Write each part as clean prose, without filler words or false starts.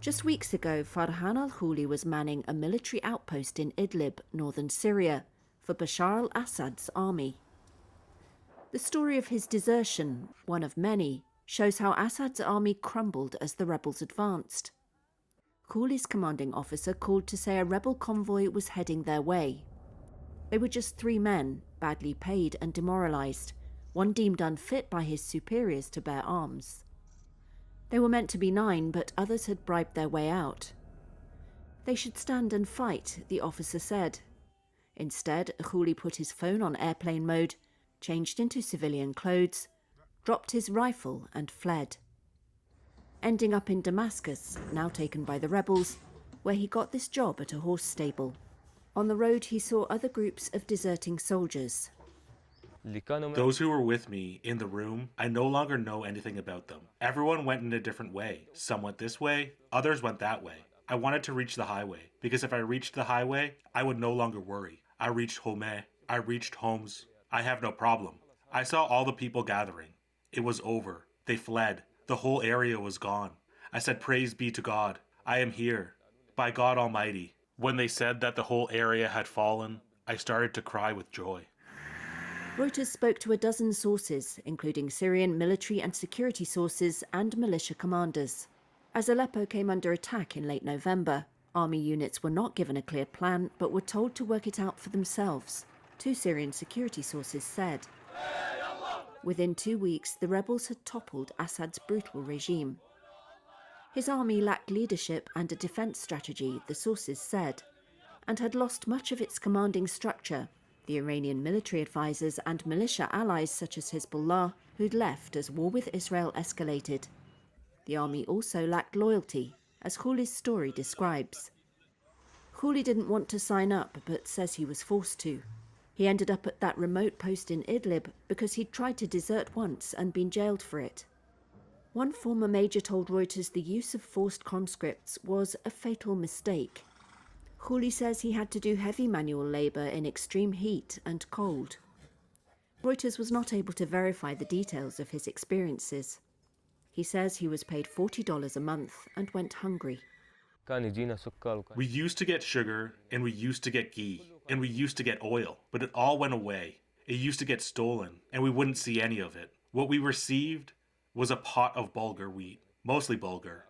Just weeks ago, Farhan al-Khouli was manning a military outpost in Idlib, northern Syria, for Bashar al-Assad's army. The story of his desertion, one of many, shows how Assad's army crumbled as the rebels advanced. Khouli's commanding officer called to say a rebel convoy was heading their way. They were just 3 men, badly paid and demoralised, one deemed unfit by his superiors to bear arms. They were meant to be 9, but others had bribed their way out. They should stand and fight, the officer said. Instead, Khouli put his phone on airplane mode, changed into civilian clothes, dropped his rifle and fled. Ending up in Damascus, now taken by the rebels, where he got this job at a horse stable. On the road he saw other groups of deserting soldiers. Those who were with me in the room, I no longer know anything about them. Everyone went in a different way. Some went this way, others went that way. I wanted to reach the highway, because if I reached the highway, I would no longer worry. I reached Home, I reached Homs. I have no problem. I saw all the people gathering. It was over. They fled. The whole area was gone. I said, praise be to God. I am here. By God Almighty. When they said that the whole area had fallen, I started to cry with joy. Reuters spoke to a dozen sources, including Syrian military and security sources and militia commanders. As Aleppo came under attack in late November, army units were not given a clear plan, but were told to work it out for themselves, 2 Syrian security sources said. Within 2 weeks, the rebels had toppled Assad's brutal regime. His army lacked leadership and a defence strategy, the sources said, and had lost much of its commanding structure, the Iranian military advisors and militia allies such as Hezbollah, who'd left as war with Israel escalated. The army also lacked loyalty, as Khouli's story describes. Khouli didn't want to sign up, but says he was forced to. He ended up at that remote post in Idlib because he'd tried to desert once and been jailed for it. One former major told Reuters the use of forced conscripts was a fatal mistake. Khouli says he had to do heavy manual labour in extreme heat and cold. Reuters was not able to verify the details of his experiences. He says he was paid $40 a month and went hungry. We used to get sugar, and we used to get ghee, and we used to get oil, but it all went away. It used to get stolen, and we wouldn't see any of it. What we received was a pot of bulgur wheat, mostly bulgur.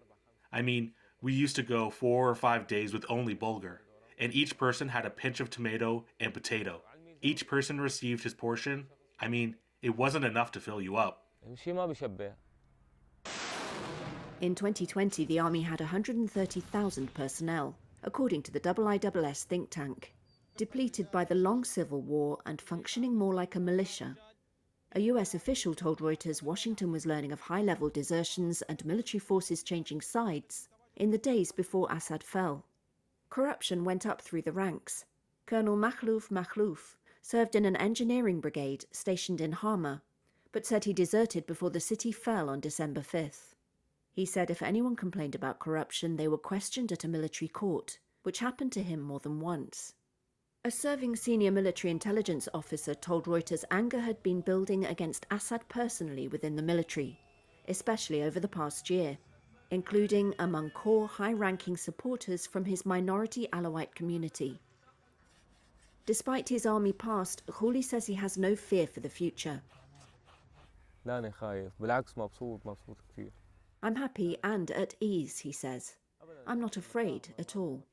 I mean, we used to go 4 or 5 days with only bulgur, and each person had a pinch of tomato and potato. Each person received his portion. I mean, it wasn't enough to fill you up. In 2020, the army had 130,000 personnel, according to the IISS think tank, depleted by the long civil war and functioning more like a militia. A US official told Reuters Washington was learning of high-level desertions and military forces changing sides in the days before Assad fell. Corruption went up through the ranks. Colonel Makhlouf served in an engineering brigade stationed in Hama, but said he deserted before the city fell on December 5th. He said if anyone complained about corruption, they were questioned at a military court, which happened to him more than once. A serving senior military intelligence officer told Reuters anger had been building against Assad personally within the military, especially over the past year, including among core high-ranking supporters from his minority Alawite community. Despite his army past, Khouli says he has no fear for the future. I'm happy and at ease, he says. I'm not afraid at all.